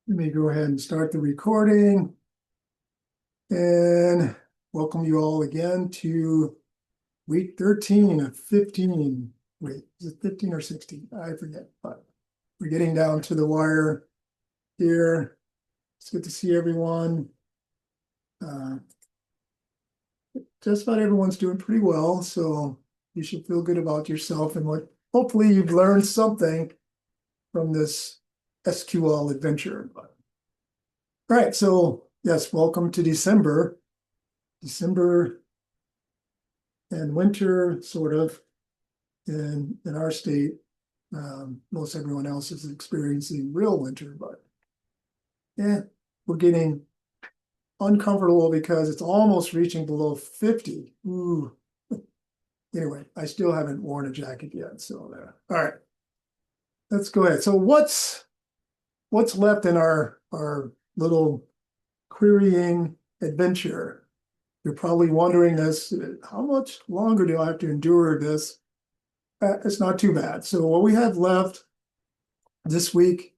Let me go ahead and start the recording and welcome you all again to week 13 of 15. Wait, is it 15 or 16? I forget, but we're getting down to the wire here. It's good to see everyone. Just about everyone's doing pretty well, so you should feel good about yourself and what hopefully you've learned something from this SQL adventure. All right, so yes, welcome to December. December and winter, sort of, in our state. Most everyone else is experiencing real winter, but yeah, we're getting uncomfortable because it's almost reaching below 50. Ooh. Anyway, I still haven't worn a jacket yet, so there. All right, let's go ahead. So what's left in our little querying adventure? You're probably wondering this, how much longer do I have to endure this? It's not too bad. So what we have left this week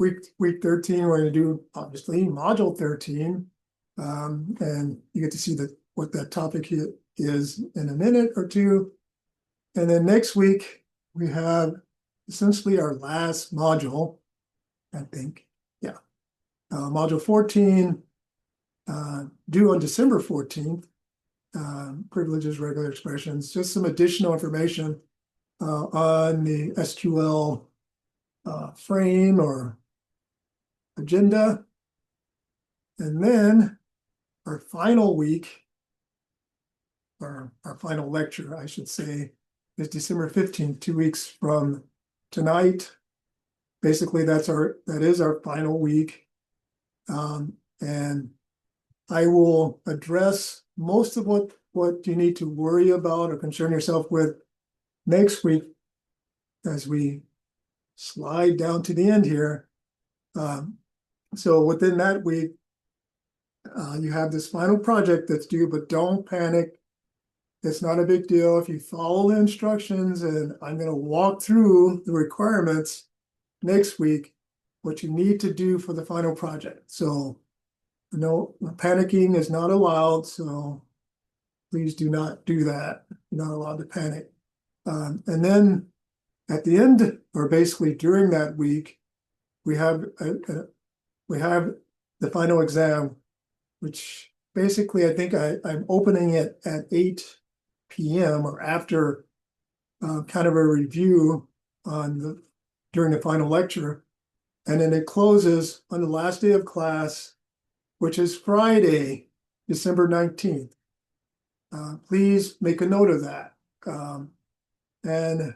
13, we're going to do obviously module 13. And you get to see what that topic is in a minute or two. And then next week, we have essentially our last module, I think. Yeah. Module 14, due on December 14th, privileges, regular expressions, just some additional information on the SQL frame or agenda. And then our final week, or our final lecture, I should say, is December 15th, 2 weeks from tonight. Basically, that is our final week. And I will address most of what you need to worry about or concern yourself with next week as we slide down to the end here. So within that week, you have this final project that's due, but don't panic. It's not a big deal if you follow the instructions, and I'm going to walk through the requirements next week, what you need to do for the final project. So no panicking is not allowed, so please do not do that. You're not allowed to panic. And then at the end, or basically during that week, we have the final exam, which basically I think I'm opening it at 8 p.m. or after kind of a review during the final lecture. And then it closes on the last day of class, which is Friday, December 19th. Please make a note of that. And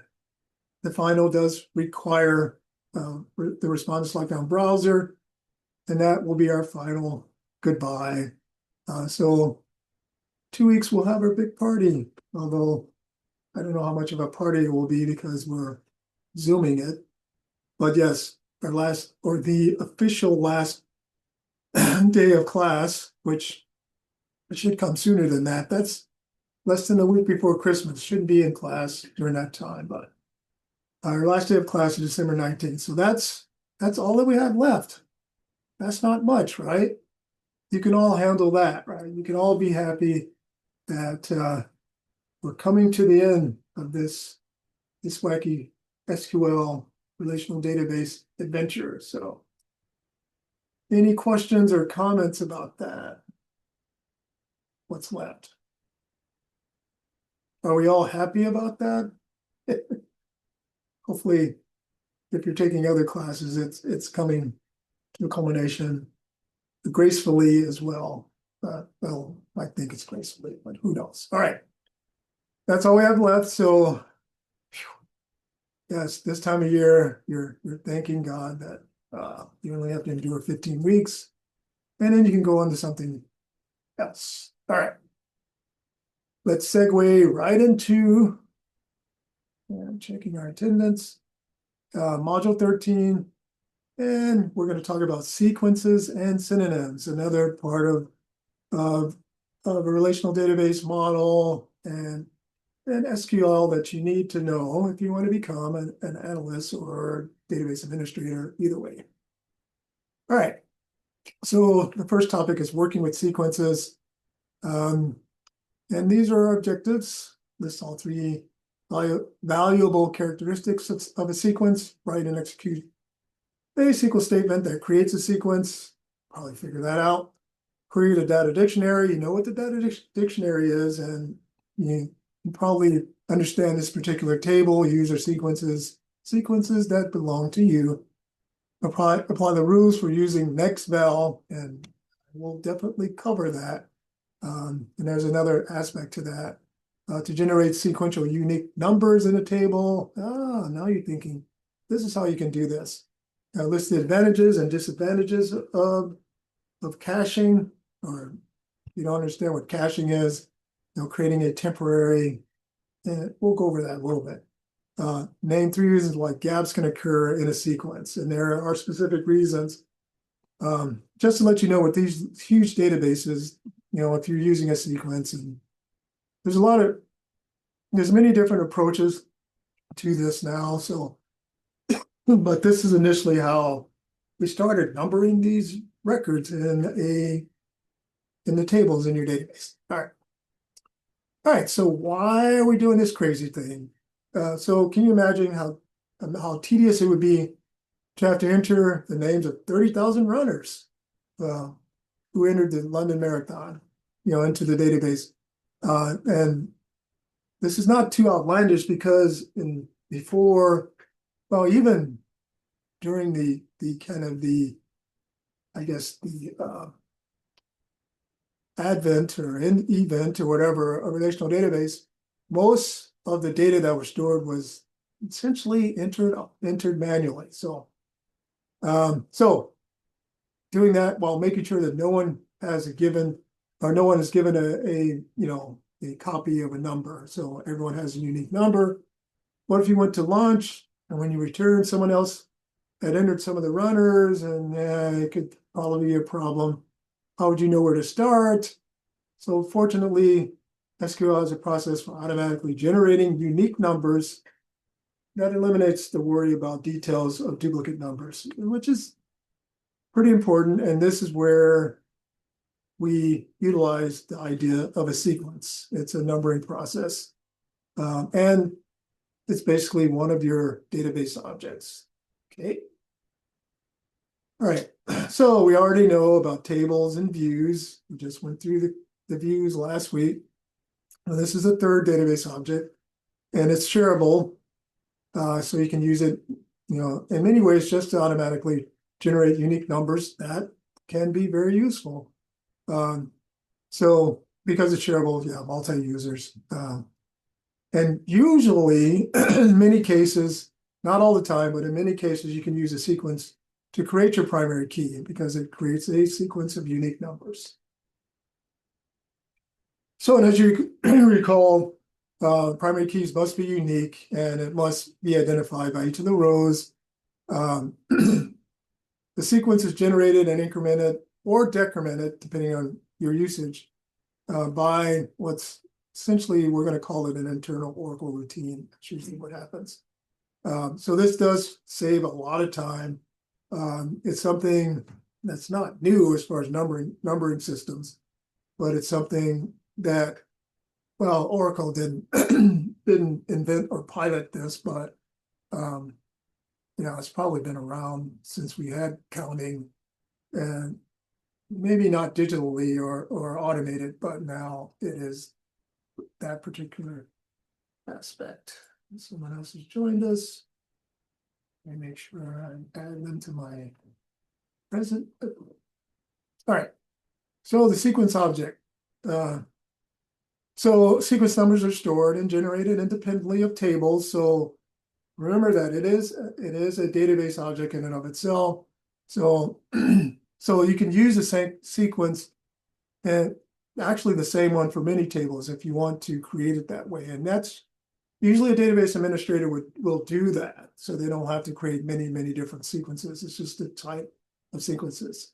the final does require the response lockdown browser, and that will be our final goodbye. So 2 weeks we'll have our big party, although I don't know how much of a party it will be because we're Zooming it. But yes, the official last day of class, which should come sooner than that. That's less than a week before Christmas. Shouldn't be in class during that time, but our last day of class is December 19th. So that's all that we have left. That's not much, right? You can all handle that, right? You can all be happy that we're coming to the end of this wacky SQL relational database adventure. So any questions or comments about that? What's left? Are we all happy about that? Hopefully, if you're taking other classes, it's coming to a culmination gracefully as well. Well, I think it's gracefully, but who knows? All right, that's all we have left. So, yes, this time of year, you're thanking God that you only have to endure 15 weeks, and then you can go on to something else. All right, let's segue right into checking our attendance. Module 13, and we're going to talk about sequences and synonyms, another part of a relational database model and SQL that you need to know if you want to become an analyst or database administrator, either way. All right. So the first topic is working with sequences. And these are our objectives. List all three valuable characteristics of a sequence, write and execute a SQL statement that creates a sequence, probably figure that out. Create a data dictionary, you know what the data dictionary is, and you probably understand this particular table, user sequences that belong to you. Apply the rules for using next val, and we'll definitely cover that. And there's another aspect to that. To generate sequential unique numbers in a table. Now you're thinking, this is how you can do this. List the advantages and disadvantages of caching, or if you don't understand what caching is, creating a temporary, and we'll go over that a little bit. Name 3 reasons why gaps can occur in a sequence, and there are specific reasons. Just to let you know, with these huge databases, if you're using a sequence, and there's many different approaches to this now. So, but this is initially how we started numbering these records in the tables in your database. All right. So why are we doing this crazy thing? So can you imagine how tedious it would be to have to enter the names of 30,000 runners who entered the London Marathon, into the database? And this is not too outlandish, because even during the advent or event or whatever, a relational database, most of the data that was stored was essentially entered manually. So doing that while making sure that no one is given a copy of a number. So everyone has a unique number. What if you went to lunch and when you returned, someone else had entered some of the runners, and it could probably be a problem. How would you know where to start? So fortunately, SQL has a process for automatically generating unique numbers that eliminates the worry about details of duplicate numbers, which is pretty important. And this is where we utilize the idea of a sequence. It's a numbering process. And it's basically one of your database objects. Okay. All right. So we already know about tables and views. We just went through the views last week. Now, this is a third database object, and it's shareable. So you can use it, in many ways, just to automatically generate unique numbers. That can be very useful. So because it's shareable, multi-users. And usually, in many cases, not all the time, but in many cases, you can use a sequence to create your primary key, because it creates a sequence of unique numbers. So, and as you recall, primary keys must be unique, and it must be identified by each of the rows. The sequence is generated and incremented or decremented, depending on your usage, by what's essentially, we're going to call it an internal Oracle routine. That's usually what happens. So this does save a lot of time. It's something that's not new as far as numbering systems, but it's something that, well, Oracle didn't invent or pilot this, but it's probably been around since we had counting, and maybe not digitally or automated, but now it is that particular aspect. Someone else has joined us. Let me make sure I'm adding them to my present. All right. So the sequence object. So sequence numbers are stored and generated independently of tables. So remember that it is a database object in and of itself. So so you can use the same sequence, and actually the same one, for many tables if you want to create it that way. And that's usually a database administrator will do that, so they don't have to create many different sequences. It's just a type of sequences.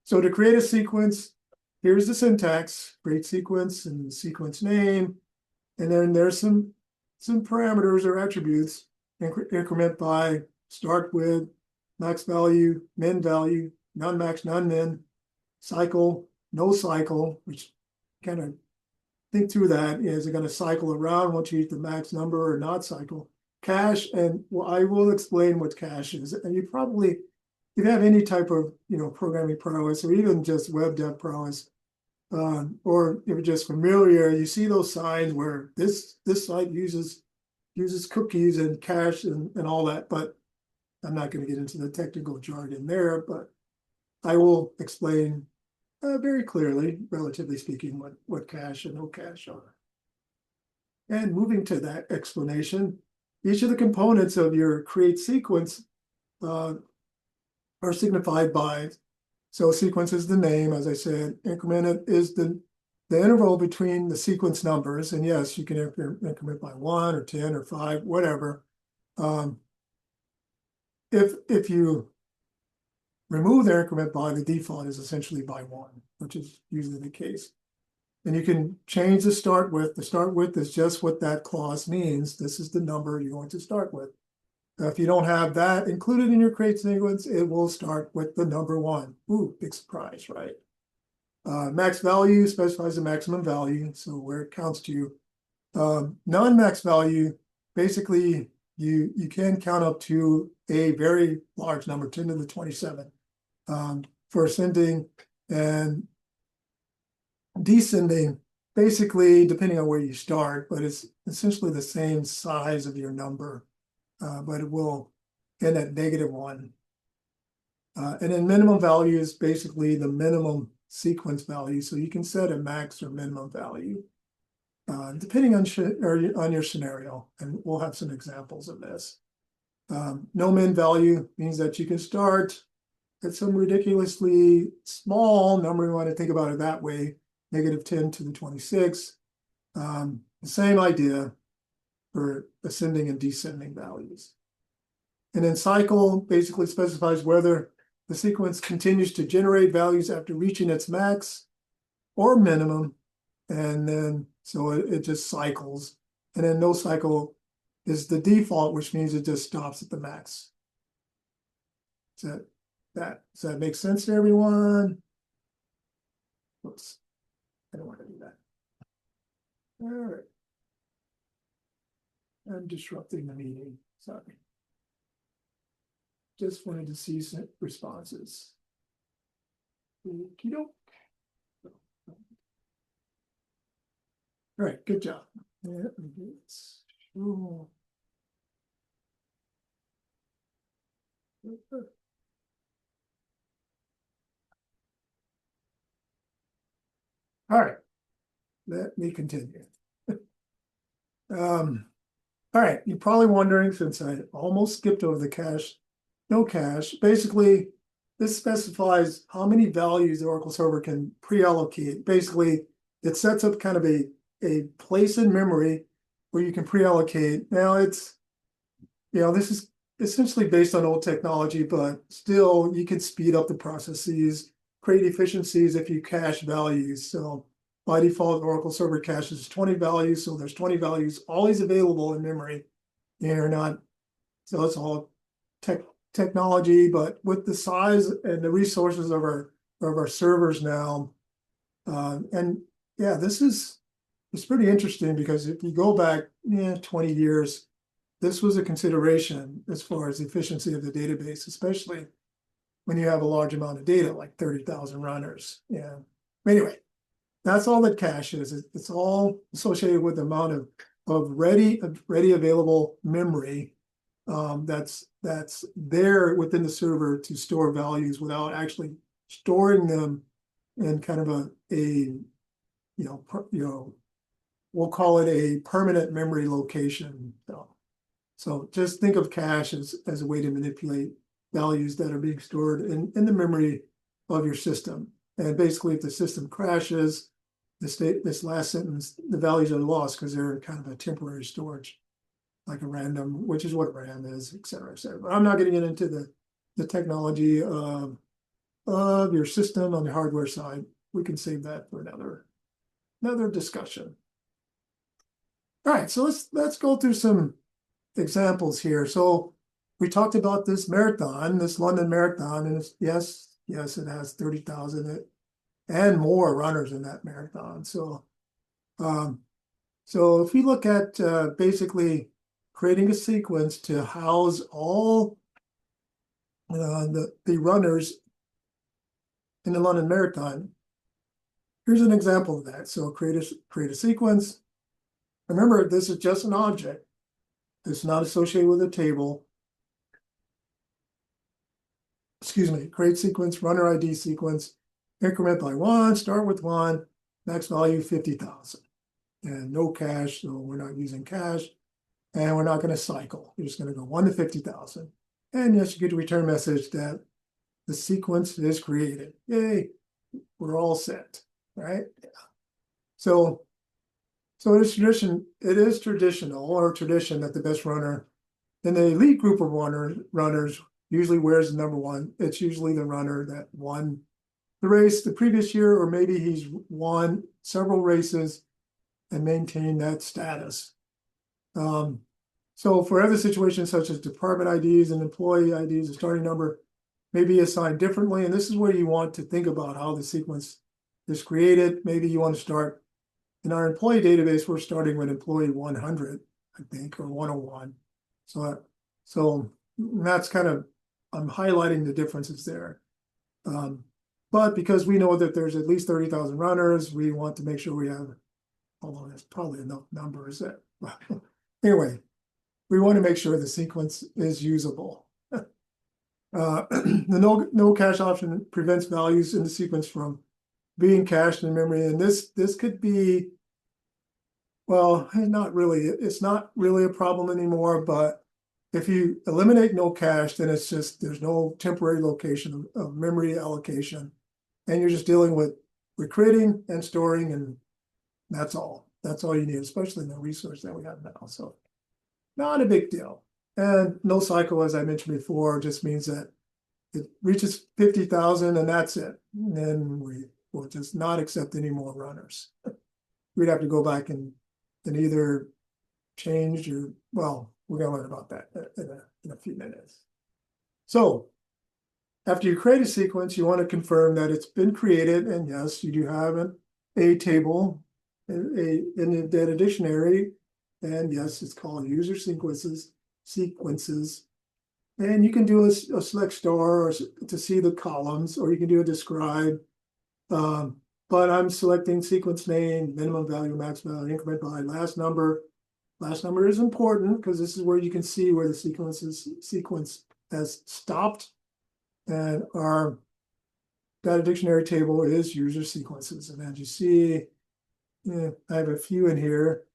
So to create a sequence, here's the syntax: create sequence and sequence name, and then there's some parameters or attributes: increment by, start with, max value, min value, non-max, non-min, cycle, no cycle, which kind of think through that. Is it going to cycle around once you hit the max number or not cycle? Cache, and well, I will explain what cache is. And you probably, if you have any type of programming prowess or even just web dev prowess, or if you're just familiar, you see those signs where this site uses cookies and cache and all that. But I'm not going to get into the technical jargon there, but I will explain very clearly, relatively speaking, what cache and no cache are. And moving to that explanation, each of the components of your create sequence are signified by, so sequence is the name, as I said, increment is the interval between the sequence numbers. And yes, you can increment by 1 or 10 or 5, whatever. If you remove the increment by, the default is essentially by 1, which is usually the case. And you can change the start with. The start with is just what that clause means. This is the number you're going to start with. If you don't have that included in your create sequence, it will start with the number 1. Ooh, big surprise, right? Max value specifies the maximum value, so where it counts to. Non-max value, basically, you can count up to a very large number, 10 to the 27, for ascending, and descending, basically, depending on where you start, but it's essentially the same size of your number, but it will end at -1. And then minimum value is basically the minimum sequence value. So you can set a max or minimum value, depending on your scenario. And we'll have some examples of this. No min value means that you can start at some ridiculously small number. You want to think about it that way, -10 to the 26. The same idea for ascending and descending values. And then cycle basically specifies whether the sequence continues to generate values after reaching its max or minimum. And then, so it just cycles. And then no cycle is the default, which means it just stops at the max. Does that make sense to everyone? Oops, I don't want to do that. All right. I'm disrupting the meeting, sorry. Just wanted to see some responses. Okey-doke. All right, good job. Yeah, all right, let me continue. All right, you're probably wondering, since I almost skipped over the cache, no cache, basically this specifies how many values the Oracle server can pre-allocate. Basically, it sets up kind of a place in memory where you can pre-allocate. Now it's, this is essentially based on old technology, but still you can speed up the processes, create efficiencies if you cache values. So by default, Oracle server caches 20 values. So there's 20 values always available in memory. You're not, so it's all technology, but with the size and the resources of our servers now, and yeah, it's pretty interesting, because if you go back 20 years, this was a consideration as far as the efficiency of the database, especially when you have a large amount of data, like 30,000 runners. Yeah. Anyway, that's all that cache is. It's all associated with the amount of ready available memory that's there within the server to store values without actually storing them in kind of we'll call it a permanent memory location. So just think of cache as a way to manipulate values that are being stored in the memory of your system. And basically, if the system crashes, this last sentence, the values are lost because they're kind of a temporary storage, like a random, which is what RAM is, et cetera, et cetera. But I'm not getting into the technology of your system on the hardware side. We can save that for another discussion. All right, so let's go through some examples here. So we talked about this marathon, this London Marathon, and yes, yes, it has 30,000 and more runners in that marathon. So if we look at basically creating a sequence to house all the runners in the London Marathon, here's an example of that. So create a sequence. Remember, this is just an object. It's not associated with a table. Excuse me, create sequence, runner ID sequence, increment by 1, start with 1, max value 50,000. And no cache, so we're not using cache. And we're not going to cycle. We're just going to go 1 to 50,000. And yes, you get a return message that the sequence is created. Yay, we're all set, right? Yeah. So it is tradition that the best runner in the elite group of runners usually wears the number 1. It's usually the runner that won the race the previous year, or maybe he's won several races and maintained that status. So for other situations such as department IDs and employee IDs, the starting number may be assigned differently. And this is where you want to think about how the sequence is created. Maybe you want to start in our employee database. We're starting with employee 100, I think, or 101. So that's kind of, I'm highlighting the differences there. But because we know that there's at least 30,000 runners, we want to make sure we have, although there's probably enough numbers that, anyway, we want to make sure the sequence is usable. The no cache option prevents values in the sequence from being cached in memory. And this could be, well, it's not really a problem anymore, but if you eliminate no cache, then it's just, there's no temporary location of memory allocation. And you're just dealing with creating and storing, and that's all. That's all you need, especially in the resource that we have now. So not a big deal. And no cycle, as I mentioned before, just means that it reaches 50,000 and that's it. And then we will just not accept any more runners. We'd have to go back and either change or, well, we're going to learn about that in a few minutes. So after you create a sequence, you want to confirm that it's been created. And yes, you do have a table in the data dictionary. And yes, it's called user sequences. And you can do a select star or to see the columns, or you can do a describe. But I'm selecting sequence name, minimum value, max value, increment by last number. Last number is important because this is where you can see where the sequence has stopped. And our data dictionary table is user sequences. And as you see, I have a few in here.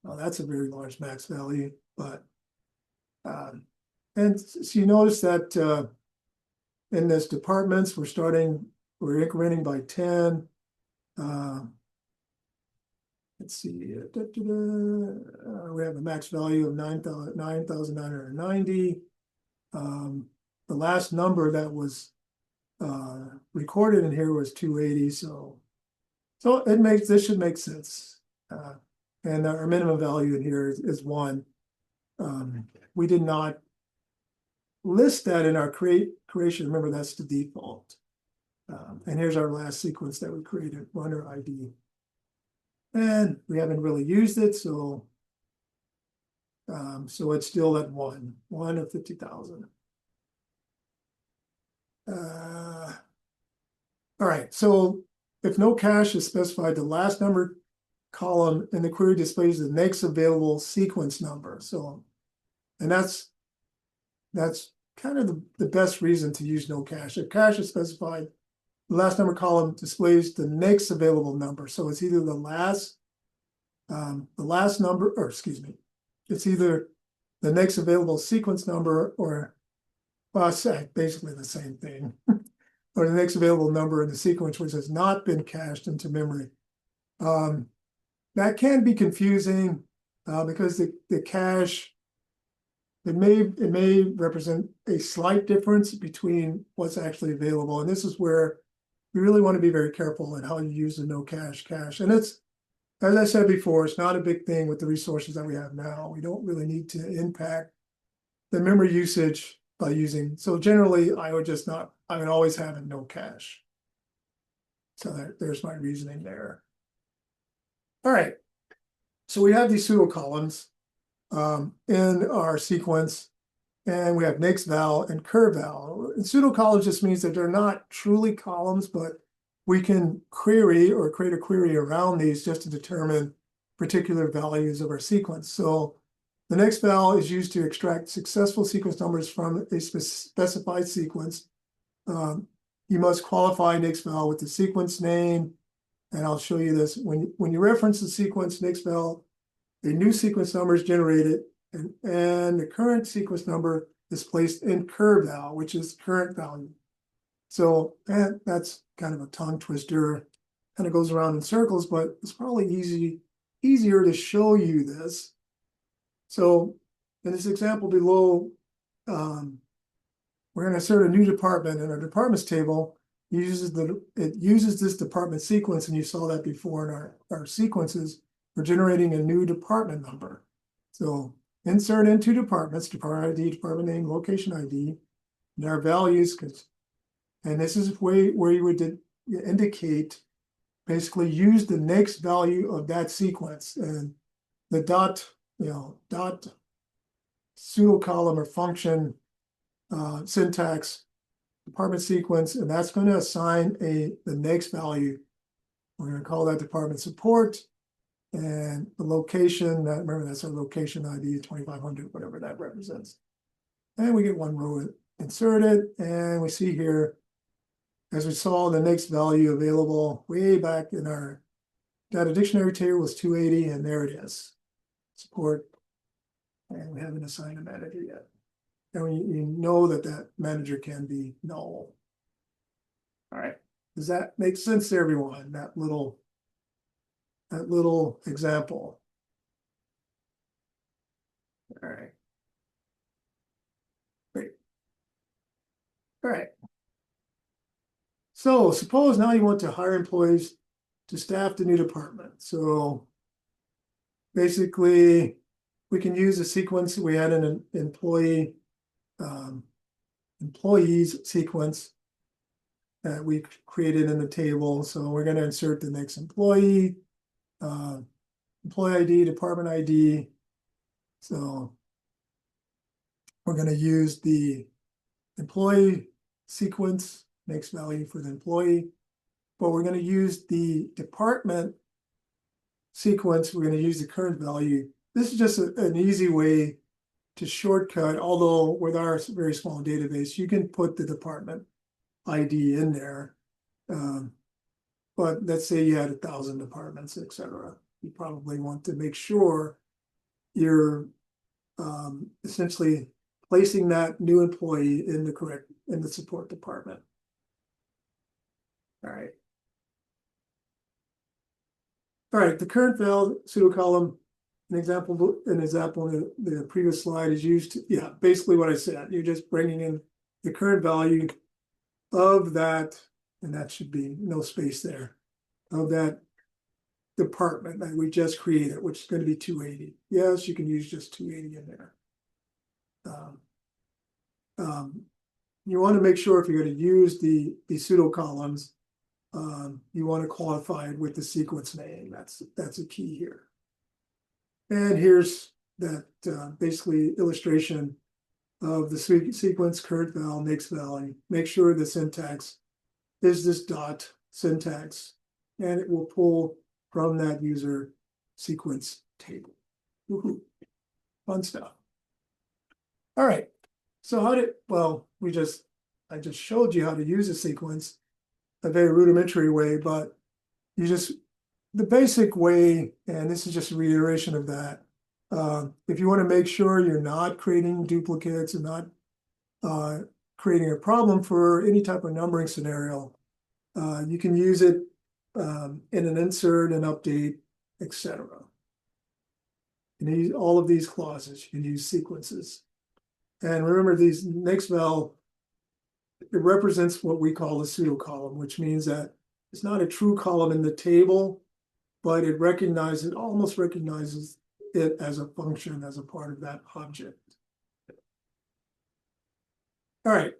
Oh, that's a very large max value, but and so you notice that in this departments, we're incrementing by 10. Let's see, we have a max value of 9,990. The last number that was recorded in here was 280, so this should make sense. And our minimum value in here is 1. We did not list that in our creation. Remember, that's the default. And here's our last sequence that we created, runner ID. And we haven't really used it, so it's still at 1 of 50,000. All right, so if no cache is specified, the last number column in the query displays the next available sequence number. So, and that's kind of the best reason to use no cache. If cache is specified, the last number column displays the next available number. So it's either the last number, or excuse me, it's either the next available sequence number or, well, it's basically the same thing, or the next available number in the sequence which has not been cached into memory. That can be confusing because the cache, it may represent a slight difference between what's actually available. And this is where we really want to be very careful in how you use the no cache. And it's, as I said before, it's not a big thing with the resources that we have now. We don't really need to impact the memory usage by using. So generally, I would just not I would always have a no cache. So there's my reasoning there. All right. So we have these pseudo columns in our sequence, and we have next val and cur val. And pseudo columns just means that they're not truly columns, but we can query or create a query around these just to determine particular values of our sequence. So the next val is used to extract successful sequence numbers from a specified sequence. You must qualify next val with the sequence name, and I'll show you this. When you reference the sequence next val, a new sequence number is generated, and the current sequence number is placed in cur val, which is current value. So that's kind of a tongue twister, kind of goes around in circles, but it's probably easier to show you this. So in this example below, we're going to insert a new department, and our departments table uses this department sequence, and you saw that before in our sequences. We're generating a new department number. So insert into departments, department ID, department name, location ID, and our values, and this is where you would indicate, basically use the next value of that sequence, and the dot pseudo column or function syntax department sequence, and that's going to assign the next value. We're going to call that department support, and the location, remember that's our location ID 2500, whatever that represents. And we get one row inserted, and we see here, as we saw, the next value available way back in our data dictionary table was 280, and there it is. Support, and we haven't assigned a manager yet. And you know that manager can be null. All right, does that make sense to everyone? That little example. All right. Great. All right. So suppose now you want to hire employees to staff the new department. So basically, we can use a sequence. We had an employees sequence that we created in the table. So we're going to insert the next employee, employee ID, department ID. So we're going to use the employee sequence, next value for the employee, but we're going to use the department sequence. We're going to use the current value. This is just an easy way to shortcut, although with our very small database, you can put the department ID in there. But let's say you had 1,000 departments, etc. You probably want to make sure you're essentially placing that new employee in the support department. All right. All right, the current val pseudo column, an example in the previous slide is used to, yeah, basically what I said. You're just bringing in the current value of that, and that should be no space there, of that department that we just created, which is going to be 280. Yes, you can use just 280 in there. You want to make sure if you're going to use the pseudo columns, you want to qualify it with the sequence name. That's a key here. And here's that basically illustration of the sequence current val, next val, and make sure the syntax is this dot syntax, and it will pull from that user sequence table. Woohoo. Fun stuff. All right. So I just showed you how to use a sequence, a very rudimentary way, but the basic way, and this is just a reiteration of that, if you want to make sure you're not creating duplicates and not creating a problem for any type of numbering scenario, you can use it in an insert, an update, etc. You can use all of these clauses. You can use sequences. And remember, these next val, it represents what we call a pseudo column, which means that it's not a true column in the table, but it almost recognizes it as a function, as a part of that object. All right.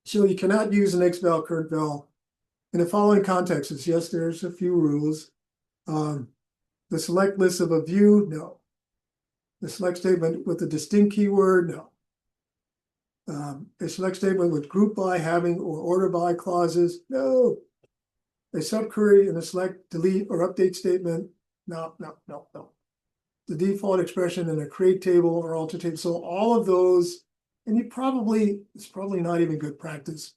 So you cannot use an next val, current val in the following contexts. Yes, there's a few rules. The select list of a view, no. The select statement with a distinct keyword, no. A select statement with group by, having, or order by clauses, no. A subquery and a select, delete, or update statement, no. The default expression in a create table or alter table. So all of those, and it's probably not even good practice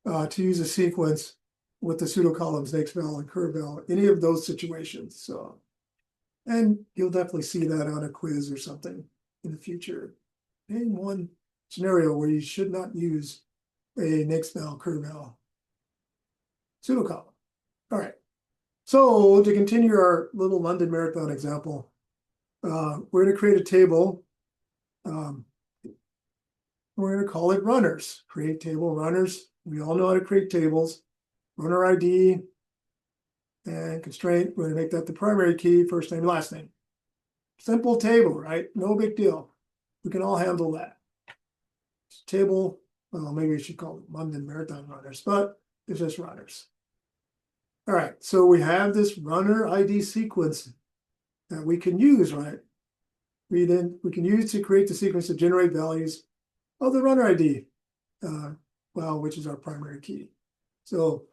to use a sequence with the pseudo columns, next val and current val, any of those situations. So, and you'll definitely see that on a quiz or something in the future. Name one scenario where you should not use a next val, current val pseudo column. All right. So to continue our little London Marathon example, we're going to create a table. We're going to call it runners. Create table runners. We all know how to create tables. Runner ID and constraint. We're going to make that the primary key, first name, last name. Simple table, right? No big deal. We can all handle that. Table, well, maybe we should call it London Marathon Runners, but it's just runners. All right, so we have this runner ID sequence that we can use, right? We can use to create the sequence to generate values of the runner ID, which is our primary key. So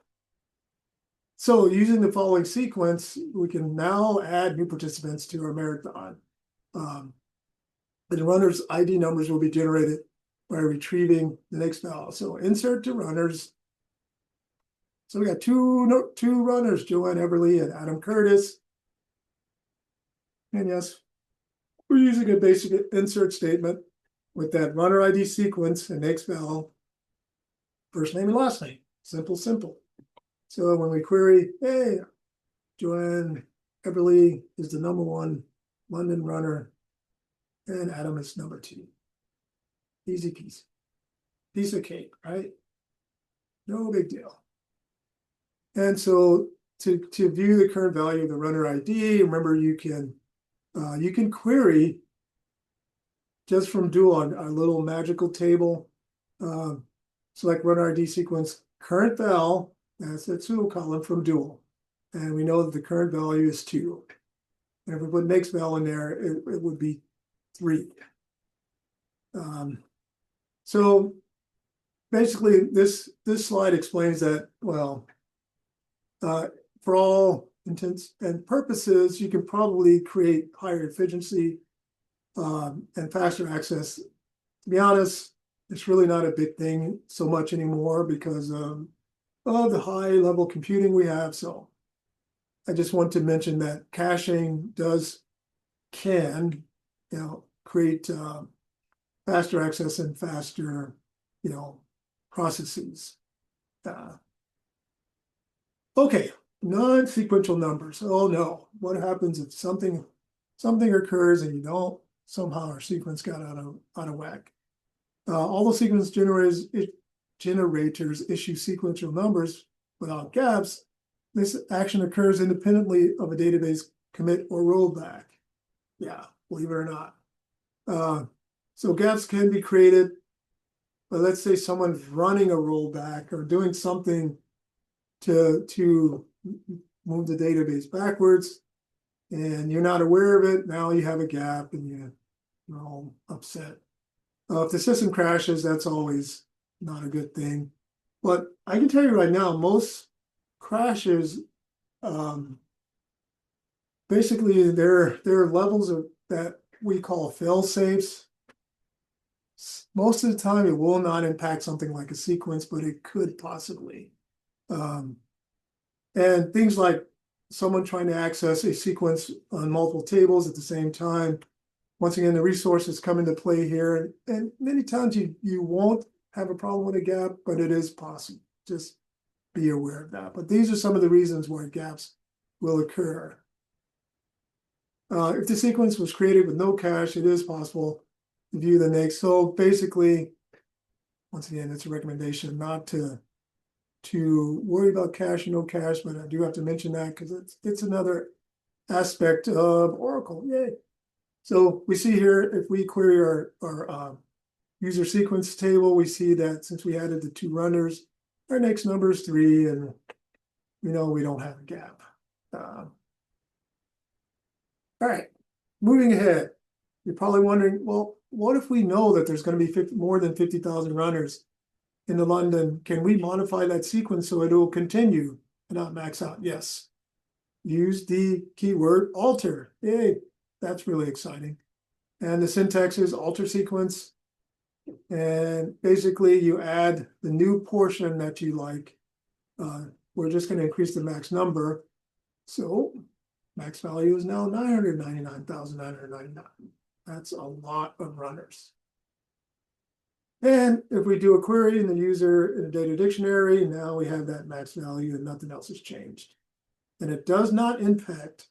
using the following sequence, we can now add new participants to our marathon. The runner's ID numbers will be generated by retrieving the next val. So insert to runners. So we got two runners, Joanne Everly and Adam Curtis. And yes, we're using a basic insert statement with that runner ID sequence and next val, first name and last name. Simple. So when we query, hey, Joanne Everly is the #1 London runner, and Adam is #2. Easy peasy. Piece of cake, right? No big deal. And so to view the current value of the runner ID, remember you can query just from dual on our little magical table. Select runner ID sequence current val. That's that pseudo column from dual. And we know that the current value is 2. And if we put next val in there, it would be 3. So basically, this slide explains that, well, for all intents and purposes, you can probably create higher efficiency and faster access. To be honest, it's really not a big thing so much anymore because of the high level computing we have. So I just want to mention that caching can create faster access and faster processes. Okay, non-sequential numbers. Oh no, what happens if something occurs and somehow our sequence got out of whack? All the sequence generators issue sequential numbers without gaps. This action occurs independently of a database commit or rollback. Yeah, believe it or not. So gaps can be created, but let's say someone's running a rollback or doing something to move the database backwards, and you're not aware of it. Now you have a gap, and you're all upset. If the system crashes, that's always not a good thing. But I can tell you right now, most crashes, basically, there are levels of that we call fail safes. Most of the time, it will not impact something like a sequence, but it could possibly. And things like someone trying to access a sequence on multiple tables at the same time. Once again, the resources come into play here. And many times you won't have a problem with a gap, but it is possible. Just be aware of that. But these are some of the reasons why gaps will occur. If the sequence was created with no cache, it is possible to view the next. So basically, once again, it's a recommendation not to worry about cache and no cache, but I do have to mention that because it's another aspect of Oracle. Yay. So we see here, if we query our user sequence table, we see that since we added the 2 runners, our next number is 3, and we know we don't have a gap. All right, moving ahead. You're probably wondering, well, what if we know that there's going to be more than 50,000 runners in the London? Can we modify that sequence so it will continue and not max out? Yes. Use the keyword alter. Yay, that's really exciting. And the syntax is alter sequence. And basically you add the new portion that you like. We're just going to increase the max number. So max value is now 999,999. That's a lot of runners. And if we do a query in the user in a data dictionary, now we have that max value and nothing else has changed. And it does not impact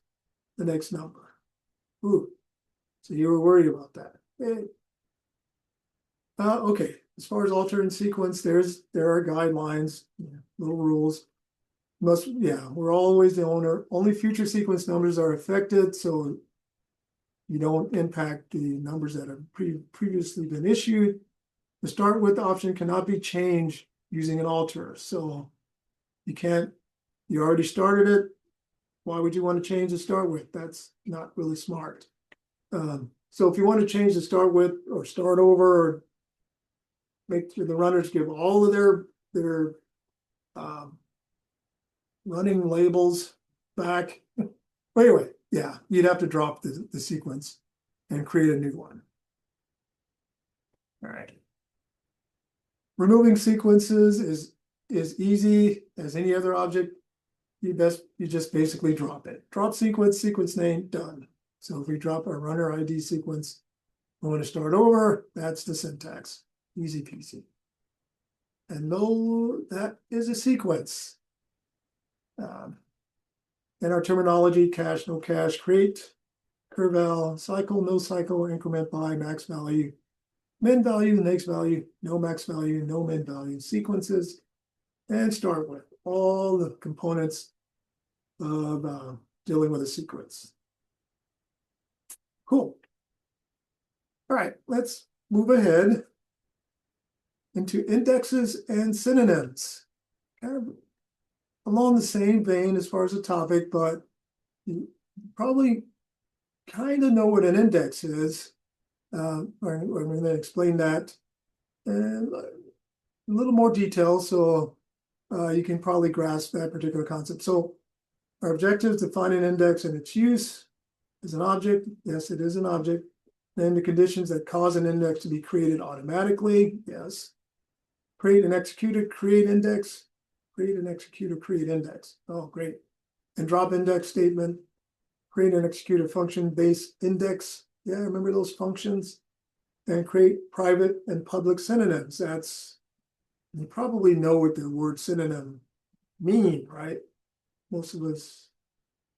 the next number. Ooh, so you were worried about that. Hey. Okay, as far as alter and sequence, there are guidelines, little rules. We're always the owner. Only future sequence numbers are affected, so you don't impact the numbers that have previously been issued. The start with option cannot be changed using an alter. So you already started it. Why would you want to change the start with? That's not really smart. So if you want to change the start with or start over, or make sure the runners give all of their running labels back. But anyway, yeah, you'd have to drop the sequence and create a new one. All right. Removing sequences is easy as any other object. You just basically drop it. Drop sequence name, done. So if we drop our runner ID sequence, we want to start over, that's the syntax. Easy peasy. And no, that is a sequence. In our terminology, cache, no cache, create, curval, cycle, no cycle, increment by, max value, min value, next value, no max value, no min value, sequences, and start with all the components of dealing with a sequence. Cool. All right, let's move ahead into indexes and synonyms. Kind of along the same vein as far as the topic, but you probably kind of know what an index is. I'm going to explain that in a little more detail so you can probably grasp that particular concept. So our objective is to find an index and its use as an object. Yes, it is an object. Then the conditions that cause an index to be created automatically. Yes. Create and execute a create index. Create and execute a create index. Oh, great. And drop index statement. Create and execute a function-based index. Yeah, remember those functions? And create private and public synonyms. You probably know what the word synonym mean, right? Most of us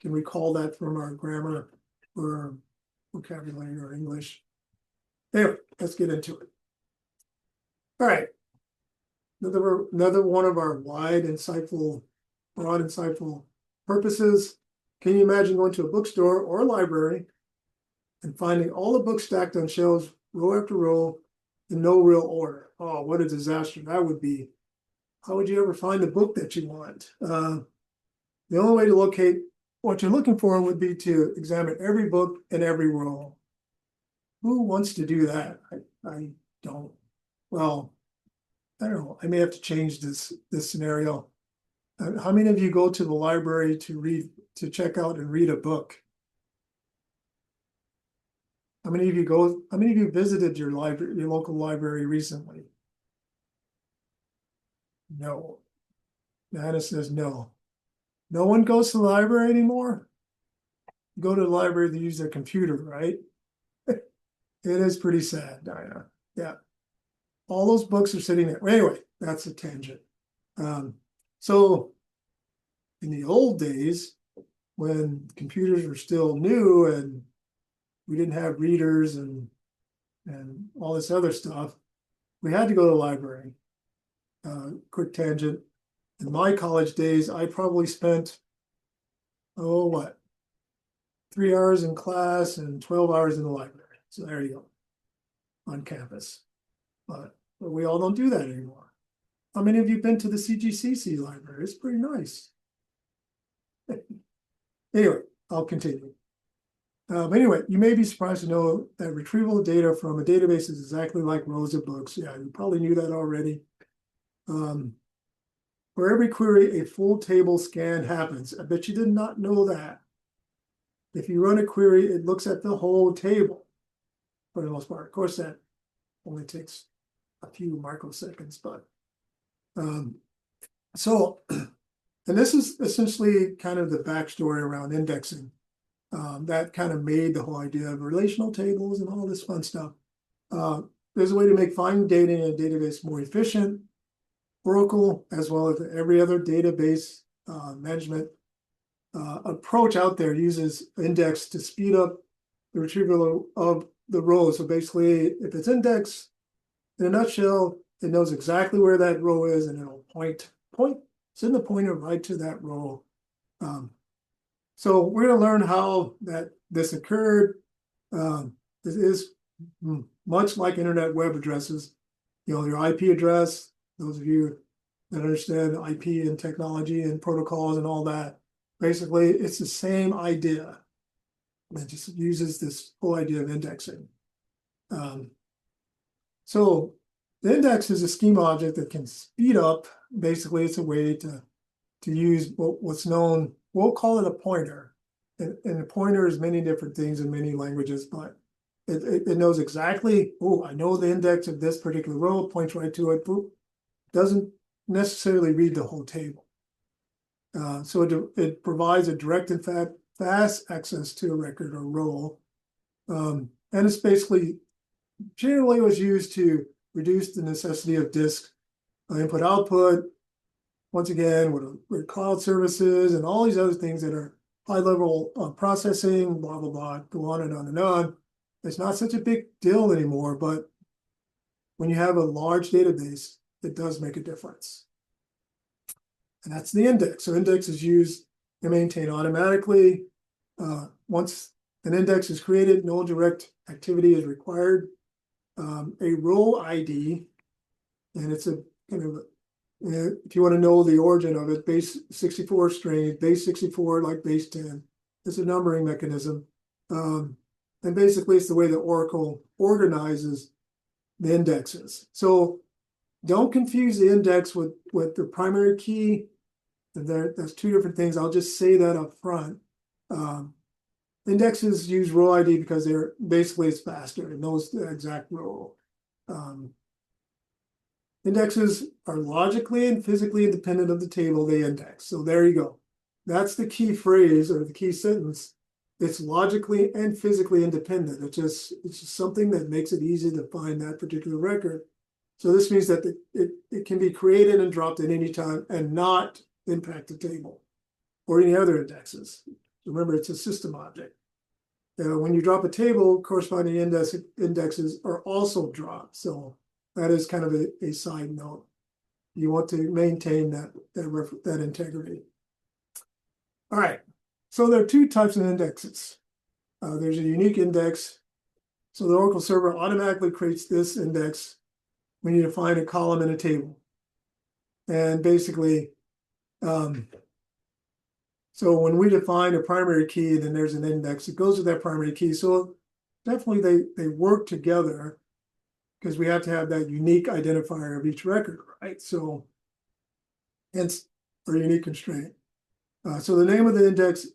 can recall that from our grammar or vocabulary or English. Anyway, let's get into it. All right. Another one of our broad, insightful purposes. Can you imagine going to a bookstore or a library and finding all the books stacked on shelves, row after row, in no real order? Oh, what a disaster that would be. How would you ever find the book that you want? The only way to locate what you're looking for would be to examine every book in every row. Who wants to do that? I don't. Well, I don't know. I may have to change this scenario. How many of you go to the library to check out and read a book? How many of you visited your local library recently? No. Nana says no. No one goes to the library anymore? You go to the library to use their computer, right? It is pretty sad, Diana. Yeah. All those books are sitting there. Anyway, that's a tangent. So in the old days, when computers were still new and we didn't have readers and all this other stuff, we had to go to the library. Quick tangent. In my college days, I probably spent, 3 hours in class and 12 hours in the library. So there you go, on campus. but we all don't do that anymore. How many of you been to the CGCC library? It's pretty nice. Anyway, I'll continue. But anyway, you may be surprised to know that retrieval of data from a database is exactly like rows of books. Yeah, you probably knew that already. For every query, a full table scan happens. I bet you did not know that. If you run a query, it looks at the whole table for the most part. Of course, that only takes a few microseconds, but so, and this is essentially kind of the backstory around indexing. That kind of made the whole idea of relational tables and all this fun stuff. There's a way to make finding data in a database more efficient. Oracle, as well as every other database management approach out there, uses index to speed up the retrieval of the rows. So basically, if it's indexed, in a nutshell, it knows exactly where that row is, and it'll send the pointer right to that row. So we're going to learn how this occurred. This is much like internet web addresses. You know, your IP address, those of you that understand IP and technology and protocols and all that, basically it's the same idea. It just uses this whole idea of indexing. So the index is a schema object that can speed up. Basically, it's a way to use what's known, we'll call it a pointer. And a pointer is many different things in many languages, but it knows exactly, oh, I know the index of this particular row, points right to it, boop. Doesn't necessarily read the whole table. So it provides a direct and fast access to a record or row. And it's basically, generally was used to reduce the necessity of disk input-output, once again, with cloud services and all these other things that are high level of processing, blah, blah, blah, go on and on and on. It's not such a big deal anymore, but when you have a large database, it does make a difference. And that's the index. So index is used and maintained automatically. Once an index is created, no direct activity is required. A row ID, and it's a kind of, if you want to know the origin of it, base 64 string, base 64 like base 10. It's a numbering mechanism. And basically it's the way that Oracle organizes the indexes. So don't confuse the index with the primary key. That's two different things. I'll just say that up front. Indexes use row ID because they're basically it's faster. It knows the exact row. Indexes are logically and physically independent of the table they index. So there you go. That's the key phrase or the key sentence. It's logically and physically independent. It's just something that makes it easy to find that particular record. So this means that it can be created and dropped at any time and not impact the table or any other indexes. Remember, it's a system object. When you drop a table, corresponding indexes are also dropped. So that is kind of a side note. You want to maintain that integrity. All right. So there are two types of indexes. There's a unique index. So the Oracle server automatically creates this index when you define a column in a table. And basically, so when we define a primary key, then there's an index. It goes with that primary key. So definitely they work together because we have to have that unique identifier of each record, right? So hence our unique constraint. So the name of the index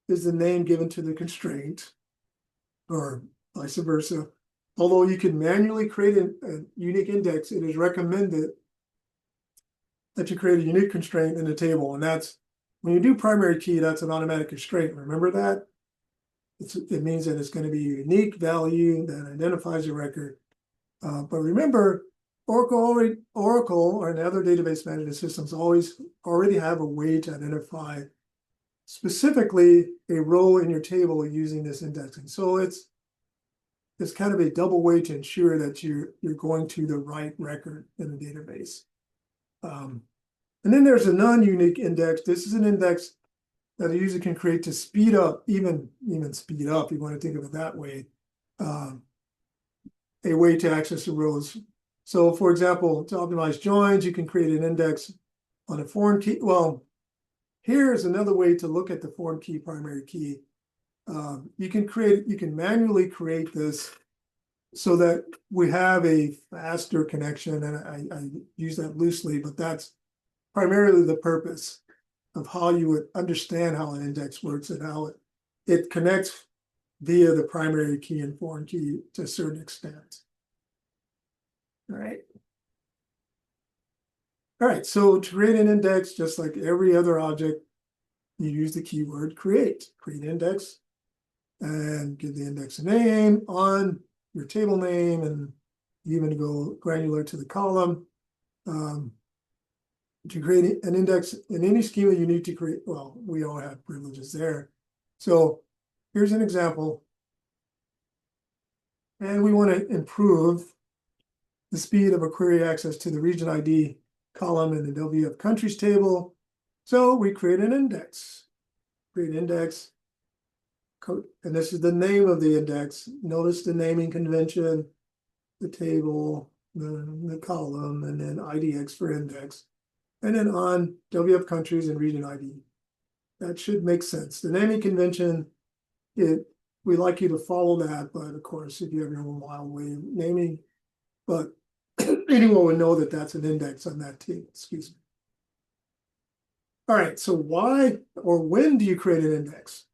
is the name given to the constraint, or vice versa. Although you can manually create a unique index, it is recommended that you create a unique constraint in the table. And that's, when you do primary key, that's an automatic constraint. Remember that? It means that it's going to be a unique value that identifies a record. But remember, Oracle or the other database management systems already have a way to identify specifically a row in your table using this indexing. So it's kind of a double way to ensure that you're going to the right record in the database. And then there's a non-unique index. This is an index that a user can create to speed up, even speed up, you want to think of it that way, a way to access the rows So for example, to optimize joins, you can create an index on a foreign key. Well, here's another way to look at the foreign key primary key. You can manually create this so that we have a faster connection, and I use that loosely, but that's primarily the purpose of how you would understand how an index works and how it connects via the primary key and foreign key to a certain extent. All right. All right, so to create an index, just like every other object, you use the keyword create index, and give the index a name on your table name, and even go granular to the column. To create an index in any schema, you need to create, well, we all have privileges there. So here's an example. And we want to improve the speed of a query access to the region ID column in the WF countries table. So we create an index. Create index. And this is the name of the index. Notice the naming convention, the table, the column, and then IDX for index. And then on WF countries and region ID. That should make sense. The naming convention, we like you to follow that, but of course, if you have your own wild way of naming, but anyone would know that that's an index on that table, excuse me. All right, so why or when do you create an index?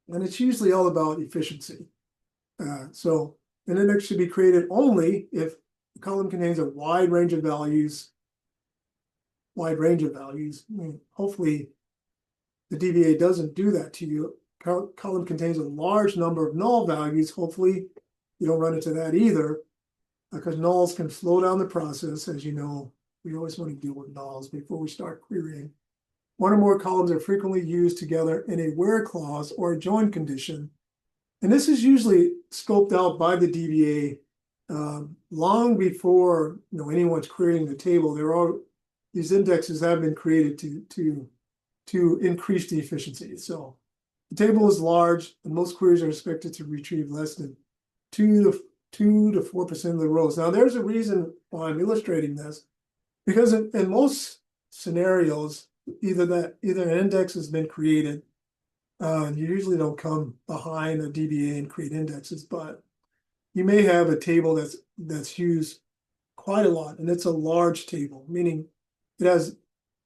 And it's usually all about efficiency. So an index should be created only if the column contains a wide range of values. I mean, hopefully the DBA doesn't do that to you. Column contains a large number of null values. Hopefully you don't run into that either, because nulls can slow down the process. As you know, we always want to deal with nulls before we start querying. One or more columns are frequently used together in a where clause or a join condition. And this is usually scoped out by the DBA long before anyone's querying the table. These indexes have been created to increase the efficiency. So the table is large, and most queries are expected to retrieve less than 2 to 4% of the rows. Now, there's a reason why I'm illustrating this, because in most scenarios, either an index has been created. You usually don't come behind a DBA and create indexes, but you may have a table that's used quite a lot, and it's a large table, meaning it has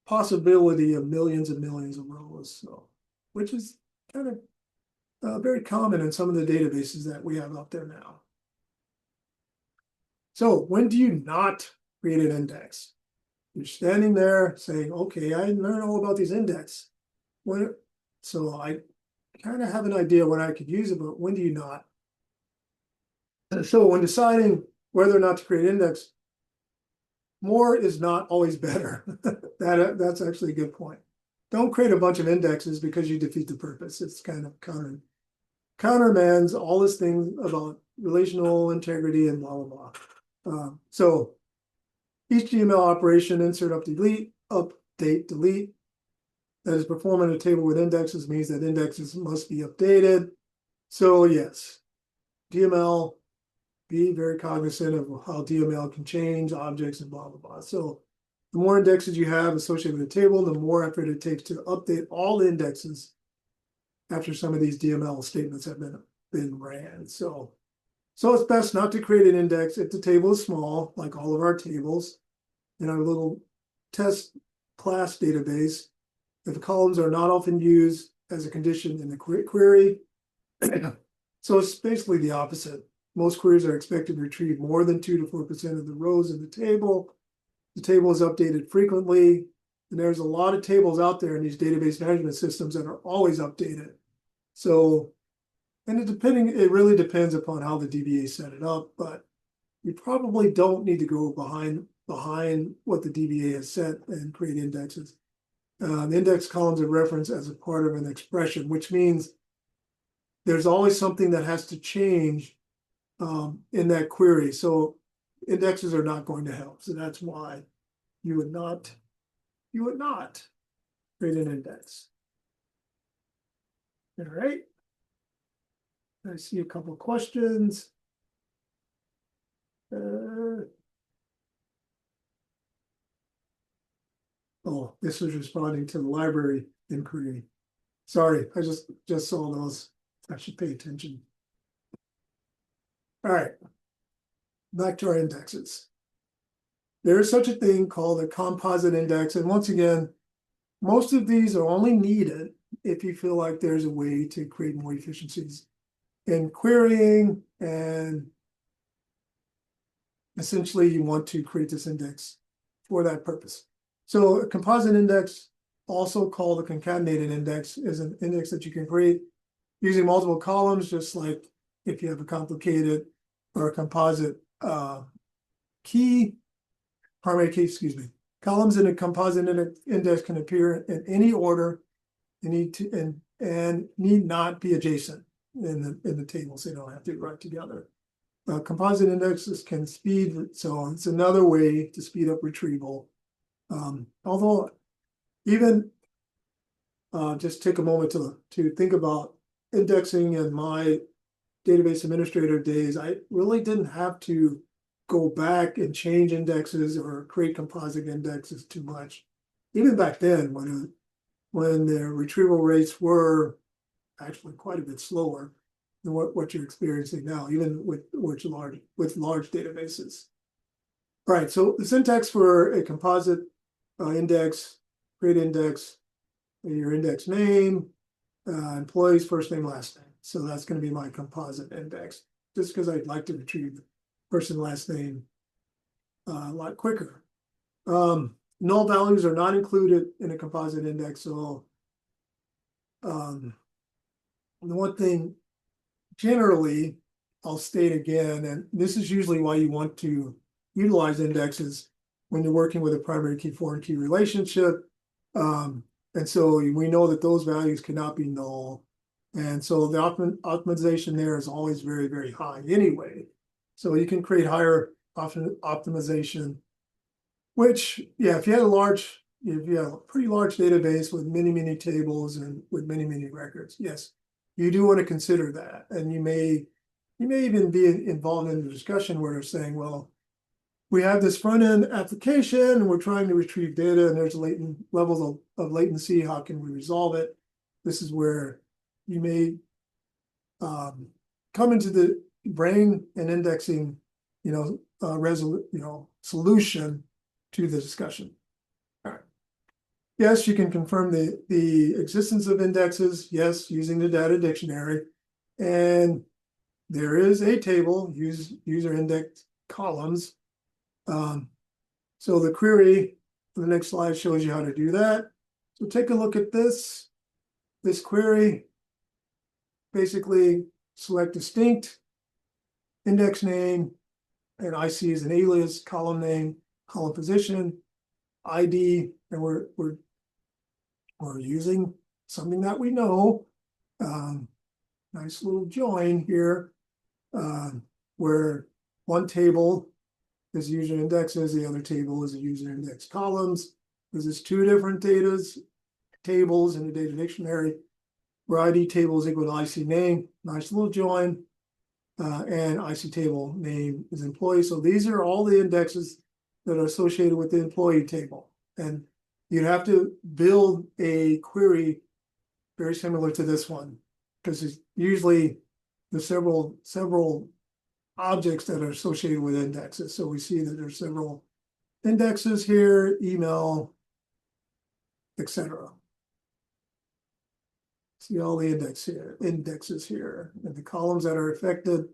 possibility of millions and millions of rows, so which is kind of very common in some of the databases that we have out there now. So when do you not create an index? You're standing there saying, okay, I learned all about these index. So I kind of have an idea when I could use it, but when do you not? So when deciding whether or not to create an index, more is not always better. That's actually a good point. Don't create a bunch of indexes because you defeat the purpose. It's kind of countermands all this thing about relational integrity and blah, blah, blah. So each HTML operation, insert, update, delete, that is performed in a table with indexes means that indexes must be updated. So yes, DML, be very cognizant of how DML can change objects and blah, blah, blah. So the more indexes you have associated with a table, the more effort it takes to update all the indexes after some of these DML statements have been ran. So it's best not to create an index if the table is small, like all of our tables in our little test class database. If the columns are not often used as a condition in the query. So it's basically the opposite. Most queries are expected to retrieve more than 2 to 4% of the rows in the table. The table is updated frequently, and there's a lot of tables out there in these database management systems that are always updated. So, and it really depends upon how the DBA set it up, but you probably don't need to go behind what the DBA has set and create indexes. The index columns are referenced as a part of an expression, which means there's always something that has to change in that query. So indexes are not going to help. So that's why you would not create an index. All right. I see a couple of questions. Oh, this was responding to the library inquiry. Sorry, I just saw those. I should pay attention. All right, back to our indexes. There is such a thing called a composite index. And once again, most of these are only needed if you feel like there's a way to create more efficiencies in querying, and essentially you want to create this index for that purpose. So a composite index, also called a concatenated index, is an index that you can create using multiple columns, just like if you have a complicated or a composite primary key, excuse me. Columns in a composite index can appear in any order and need not be adjacent in the table, so you don't have to write together. Composite indexes can speed, so it's another way to speed up retrieval. Although even just take a moment to think about indexing in my database administrator days, I really didn't have to go back and change indexes or create composite indexes too much. Even back then, when the retrieval rates were actually quite a bit slower than what you're experiencing now, even with large databases. All right, so the syntax for a composite index, create index, your index name, employee's first name, last name. So that's going to be my composite index, just because I'd like to retrieve first and last name a lot quicker. Null values are not included in a composite index. So the one thing generally I'll state again, and this is usually why you want to utilize indexes when you're working with a primary key foreign key relationship. And so we know that those values cannot be null. And so the optimization there is always very, very high anyway. So you can create higher optimization, which, yeah, if you have a pretty large database with many, many tables and with many, many records, yes, you do want to consider that. And you may even be involved in the discussion where they're saying, well, we have this front-end application and we're trying to retrieve data and there's levels of latency. How can we resolve it? This is where you may come into the brain and indexing, solution to the discussion. All right. Yes, you can confirm the existence of indexes, yes, using the data dictionary. And there is a table, user index columns. So the query for the next slide shows you how to do that. So take a look at this query. Basically select distinct, index name, and IC is an alias, column name, column position, ID, and we're using something that we know. Nice little join here, where one table is user indexes, the other table is a user index columns. This is two different tables in the data dictionary, where ID table is equal to IC name, nice little join, and IC table name is employee. So these are all the indexes that are associated with the employee table. And you'd have to build a query very similar to this one, because it's usually there's several objects that are associated with indexes. So we see that there's several indexes here, email, etc. See all the indexes here, and the columns that are affected.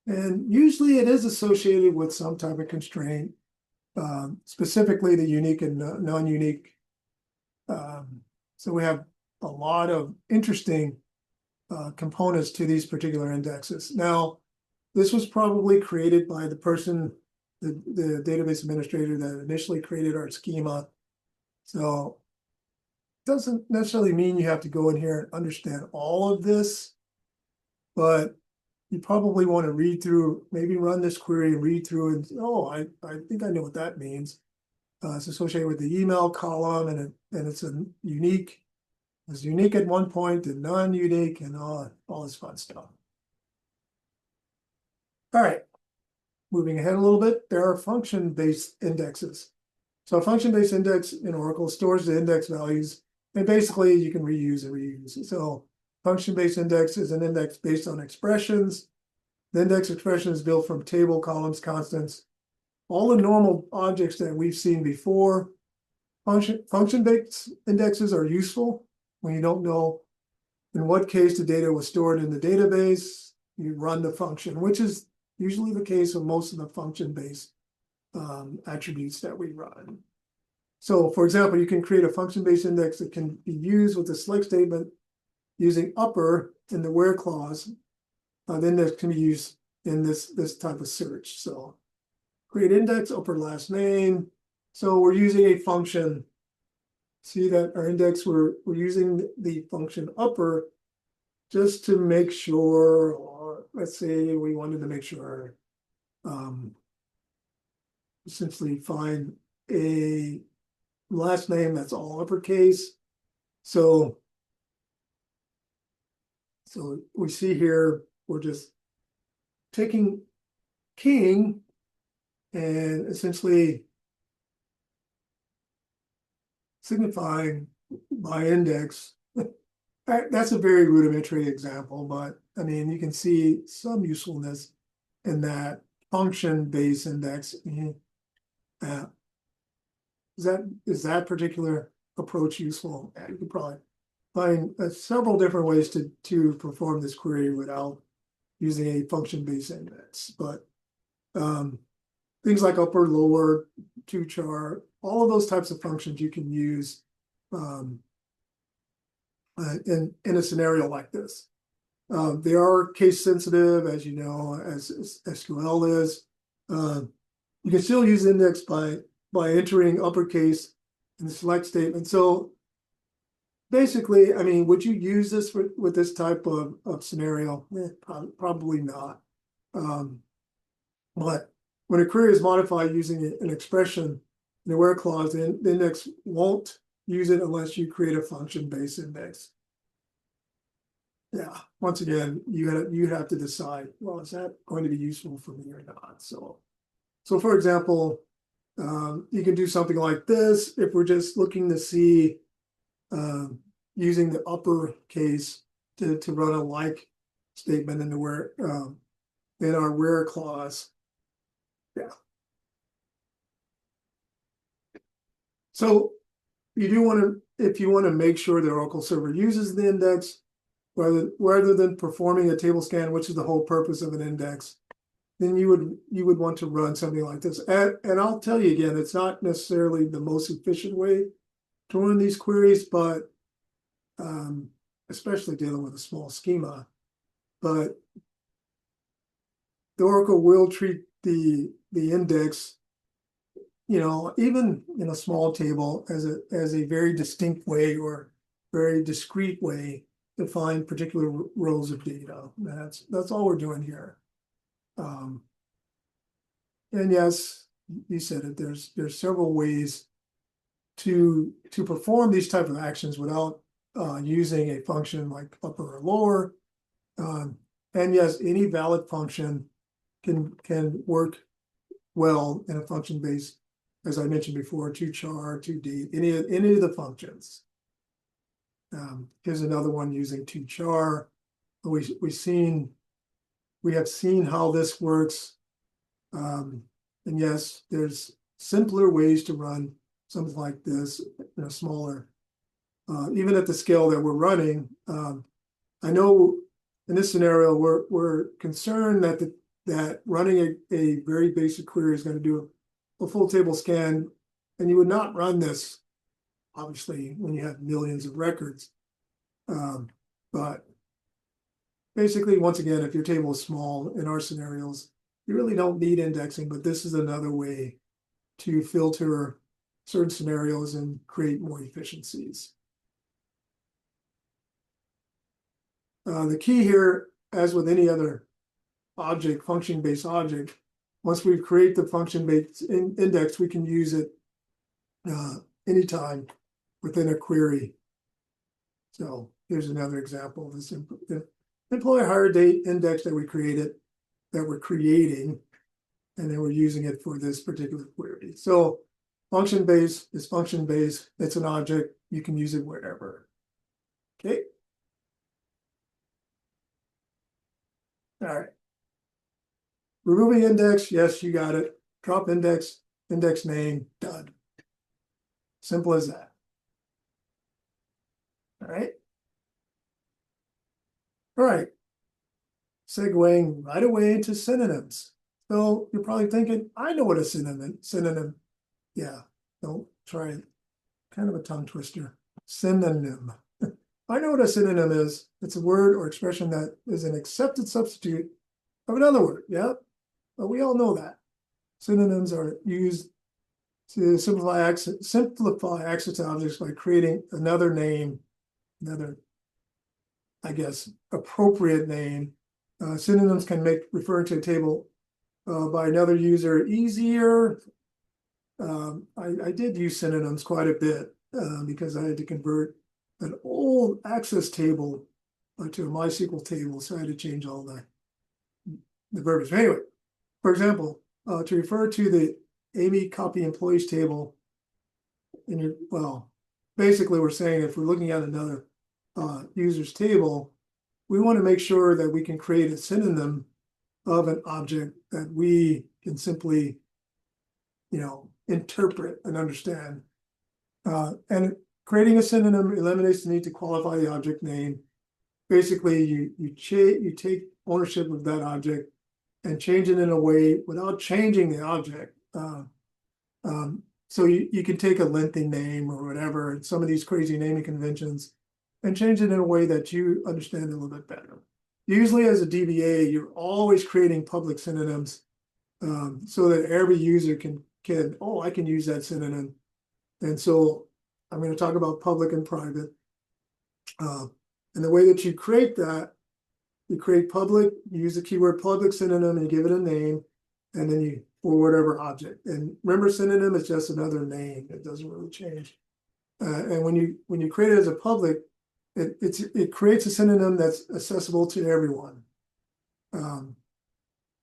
And usually it is associated with some type of constraint, specifically the unique and non-unique. So we have a lot of interesting components to these particular indexes. Now, this was probably created by the person, the database administrator that initially created our schema. So it doesn't necessarily mean you have to go in here and understand all of this, but you probably want to read through, maybe run this query and read through and, oh, I think I know what that means. It's associated with the email column, and it's unique at one point and non-unique and all this fun stuff. All right, moving ahead a little bit, there are function-based indexes. So a function-based index in Oracle stores the index values, and basically you can reuse and reuse. So function-based index is an index based on expressions. The index expression is built from table, columns, constants, all the normal objects that we've seen before. Function-based indexes are useful when you don't know in what case the data was stored in the database. You run the function, which is usually the case of most of the function-based attributes that we run. So for example, you can create a function-based index that can be used with the select statement using upper in the where clause. The index can be used in this type of search. So create index, upper last name. So we're using a function. See that our index, we're using the function upper just to make sure, or let's say we wanted to make sure, essentially find a last name that's all uppercase. So we see here, we're just taking king and essentially signifying by index. That's a very rudimentary example, but I mean, you can see some usefulness in that function-based index. Is that particular approach useful? You could probably find several different ways to perform this query without using a function-based index. But things like upper, lower, tochar, all of those types of functions you can use in a scenario like this. They are case sensitive, as you know, as SQL is. You can still use index by entering uppercase in the select statement. So basically, I mean, would you use this with this type of scenario? Probably not. But when a query is modified using an expression in the where clause, the index won't use it unless you create a function-based index. Yeah, once again, you have to decide, well, is that going to be useful for me or not? So for example, you can do something like this. If we're just looking to see using the uppercase to run a like statement in the where in our where clause. Yeah. So you do want to, if you want to make sure the Oracle server uses the index, rather than performing a table scan, which is the whole purpose of an index, then you would want to run something like this. And I'll tell you again, it's not necessarily the most efficient way to run these queries, but especially dealing with a small schema. But the Oracle will treat the index, you know, even in a small table as a very distinct way or very discrete way to find particular rows of data. That's all we're doing here. And yes, you said it. There's several ways to perform these type of actions without using a function like upper or lower. And yes, any valid function can work well in a function based, as I mentioned before, tochar, todate, any of the functions. Here's another one using tochar. We have seen how this works. And yes, there's simpler ways to run something like this in a smaller, even at the scale that we're running. I know in this scenario, we're concerned that running a very basic query is going to do a full table scan, and you would not run this, obviously, when you have millions of records. But basically, once again, if your table is small in our scenarios, you really don't need indexing, but this is another way to filter certain scenarios and create more efficiencies. The key here, as with any other object, function-based object, once we create the function-based index, we can use it anytime within a query. So here's another example of this employee hire date index that we're creating, and then we're using it for this particular query. So Function base is function base. It's an object. You can use it wherever. Okay. All right. Removing index, yes, you got it. Drop index, index name, done. Simple as that. All right. All right. Segueing right away into synonyms. So you're probably thinking, I know what a synonym. Yeah, don't try it. Kind of a tongue twister. Synonym. I know what a synonym is. It's a word or expression that is an accepted substitute of another word. Yeah, but we all know that. Synonyms are used to simplify access to objects by creating another name, another, I guess, appropriate name. Synonyms can make referring to a table by another user easier. I did use synonyms quite a bit because I had to convert an old Access table to a MySQL table, so I had to change all the verbiage. Anyway, for example, to refer to the Amy copy employees table, well, basically we're saying if we're looking at another user's table, we want to make sure that we can create a synonym of an object that we can simply, interpret and understand. And creating a synonym eliminates the need to qualify the object name. Basically, you take ownership of that object and change it in a way without changing the object. So you can take a lengthy name or whatever, some of these crazy naming conventions, and change it in a way that you understand a little bit better. Usually as a DBA, you're always creating public synonyms so that every user can, I can use that synonym. And so I'm going to talk about public and private. And the way that you create that, you create public, you use the keyword public synonym and you give it a name, and then you, for whatever object. And remember, synonym is just another name. It doesn't really change. And when you create it as a public, it creates a synonym that's accessible to everyone.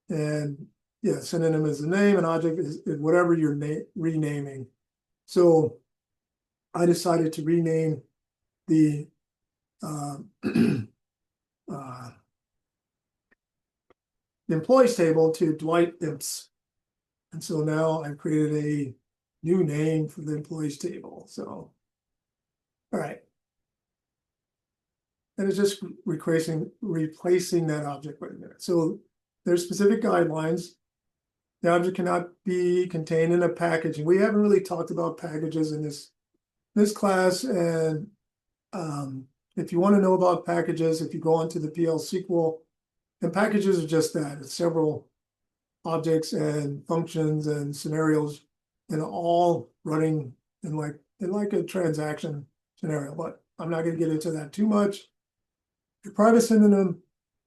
And yeah, synonym is the name, and object is whatever you're renaming. So I decided to rename the employees table to Dwight Imps. And so now I've created a new name for the employees table. So, all right. And it's just replacing that object with it. So there's specific guidelines. The object cannot be contained in a package. And we haven't really talked about packages in this class. And if you want to know about packages, if you go onto the PL SQL, and packages are just that. It's several objects and functions and scenarios, and all running in like a transaction scenario. But I'm not going to get into that too much. Your private synonym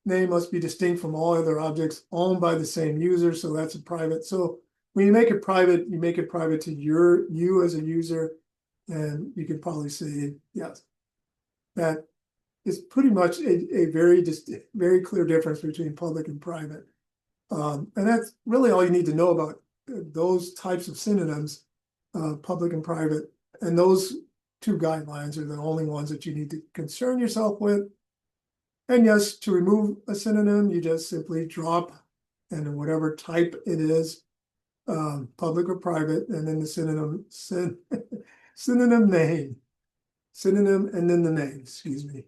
name must be distinct from all other objects owned by the same user. So that's a private. So when you make it private, you make it private to you as a user, and you can probably say yes. That is pretty much a very clear difference between public and private. And that's really all you need to know about those types of synonyms, public and private. And those two guidelines are the only ones that you need to concern yourself with. And yes, to remove a synonym, you just simply drop, and whatever type it is, public or private, and then the synonym name. Synonym and then the name, excuse me.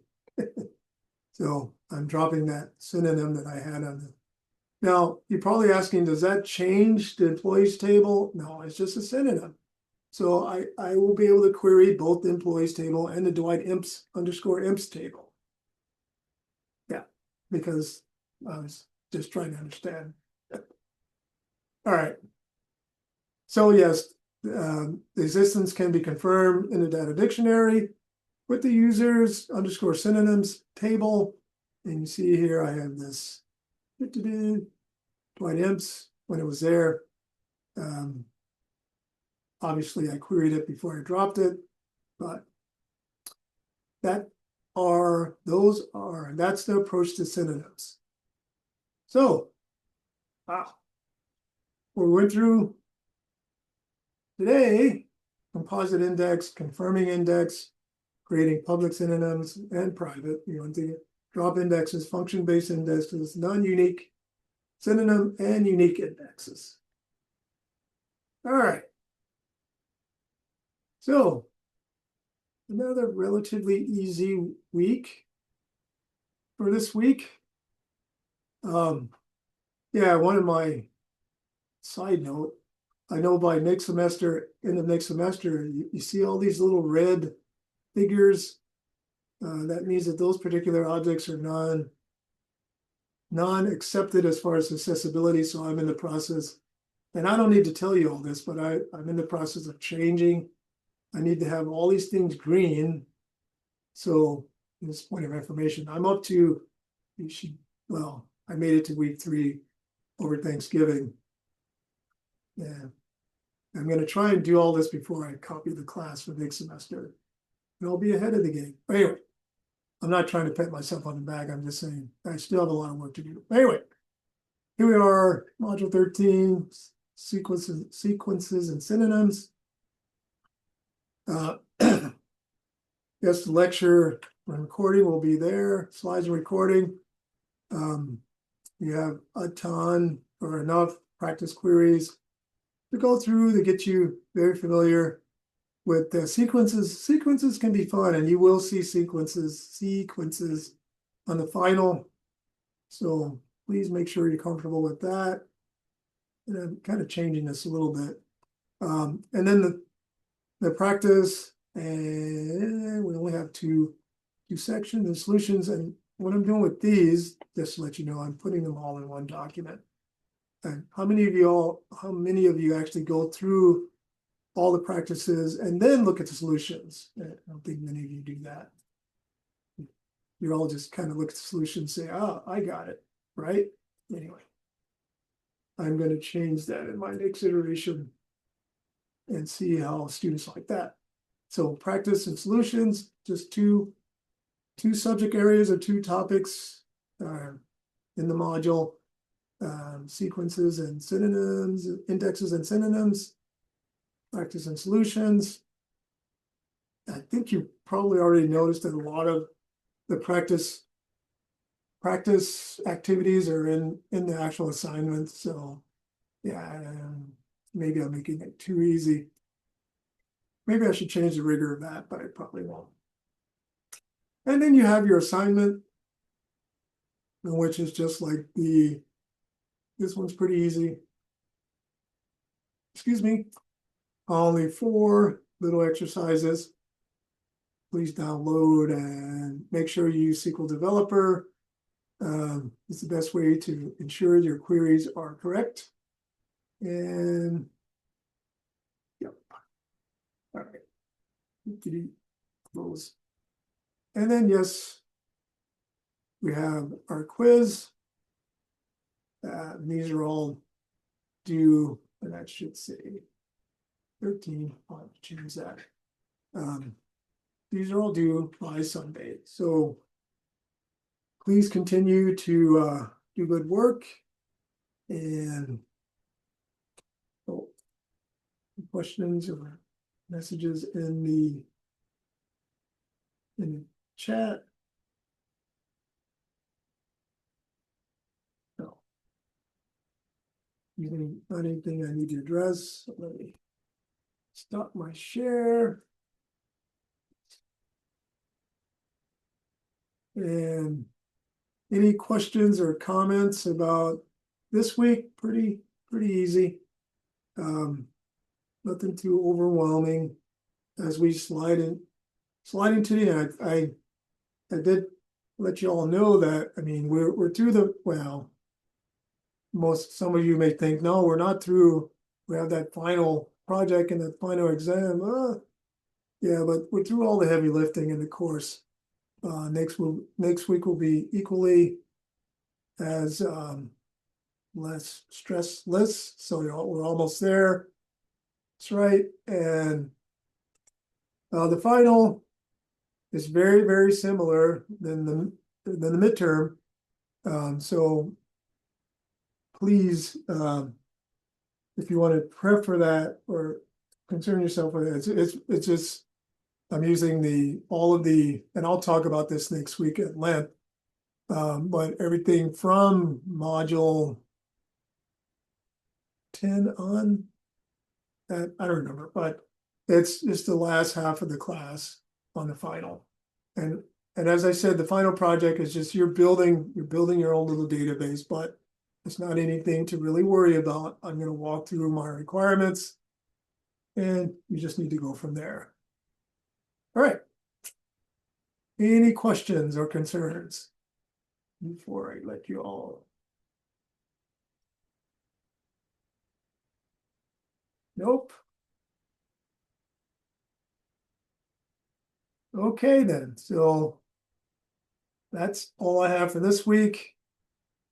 So I'm dropping that synonym that I had on the. Now, you're probably asking, does that change the employees table? No, it's just a synonym. So I will be able to query both the employees table and the Dwight Imps _Imps table. Yeah, because I was just trying to understand. All right. So yes, the existence can be confirmed in the data dictionary with the users _synonyms table. And you see here, I have this Dwight Imps when it was there. Obviously, I queried it before I dropped it, but that's the approach to synonyms. So, wow. We went through today, composite index, confirming index, creating public synonyms and private. You want to drop indexes, function-based indexes, non-unique synonym, and unique indexes. All right. So another relatively easy week for this week. Yeah, one of my side note, I know by next semester, end of next semester, you see all these little red figures. That means that those particular objects are non-accepted as far as accessibility. So I'm in the process, and I don't need to tell you all this, but I'm in the process of changing. I need to have all these things green. So this point of information, I'm up to, well, I made it to week 3 over Thanksgiving. Yeah, I'm going to try and do all this before I copy the class for next semester. And I'll be ahead of the game. But anyway, I'm not trying to pat myself on the back. I'm just saying I still have a lot of work to do. Anyway, here we are, module 13, sequences and synonyms. Yes, the lecture recording will be there. Slides and recording. You have a ton or enough practice queries to go through to get you very familiar with the sequences. Sequences can be fun, and you will see sequences on the final. So please make sure you're comfortable with that. And I'm kind of changing this a little bit. And then the practice, and we only have two sections and solutions. And what I'm doing with these, just to let you know, I'm putting them all in one document. And how many of you actually go through all the practices and then look at the solutions? I don't think many of you do that. You all just kind of look at the solution and say, oh, I got it, right? Anyway, I'm going to change that in my next iteration and see how students like that. So practice and solutions, just two subject areas or 2 topics in the module. Sequences and synonyms, indexes and synonyms, practice and solutions. I think you probably already noticed that a lot of the practice activities are in the actual assignment. So yeah, maybe I'm making it too easy. Maybe I should change the rigor of that, but I probably won't. And then you have your assignment, which is just like this one's pretty easy. Excuse me. Only 4 little exercises. Please download and make sure you use SQL Developer. It's the best way to ensure your queries are correct. And yep. All right. Close. And then yes, we have our quiz. These are all due, and that should say 13. I'll change that. These are all due by Sunday. So please continue to do good work. And questions or messages in the chat. No. Anything I need to address? So let me stop my share. And any questions or comments about this week? Pretty easy. Nothing too overwhelming as we slide into the end. I did let you all know that, I mean, we're through the, well, some of you may think, no, we're not through. We have that final project and that final exam. Yeah, but we're through all the heavy lifting in the course. Next week will be equally as less stressless. So we're almost there. That's right. And the final is very similar than the midterm. So please, if you want to prep for that or concern yourself with it. It's just, I'm using all of the, and I'll talk about this next week at length. But everything from module 10 on, I don't remember, but it's just the last half of the class on the final. And as I said, the final project is just you're building your own little database, but it's not anything to really worry about. I'm going to walk through my requirements and you just need to go from there. All right. Any questions or concerns before I let you all? Nope. Okay, then. So that's all I have for this week.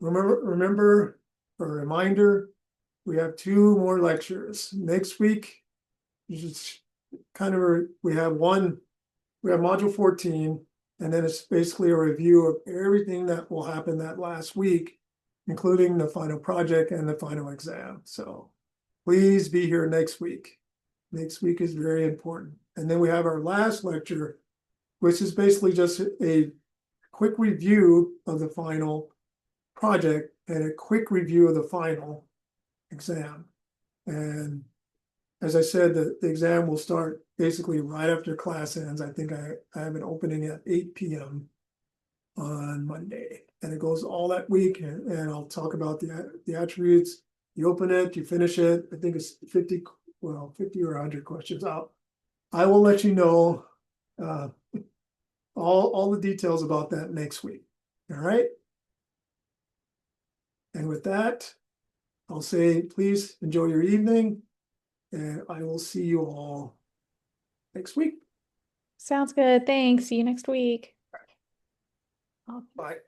Remember, a reminder, we have 2 more lectures. Next week, just kind of, we have module 14, and then it's basically a review of everything that will happen that last week, including the final project and the final exam. So please be here next week. Next week is very important. And then we have our last lecture, which is basically just a quick review of the final project and a quick review of the final exam. And as I said, the exam will start basically right after class ends. I think I have an opening at 8 p.m. on Monday. And it goes all that week, and I'll talk about the attributes. You open it, you finish it. I think it's 50 or 100 questions out. I will let you know all the details about that next week. All right. And with that, I'll say, please enjoy your evening, and I will see you all next week. Sounds good. Thanks. See you next week. Bye.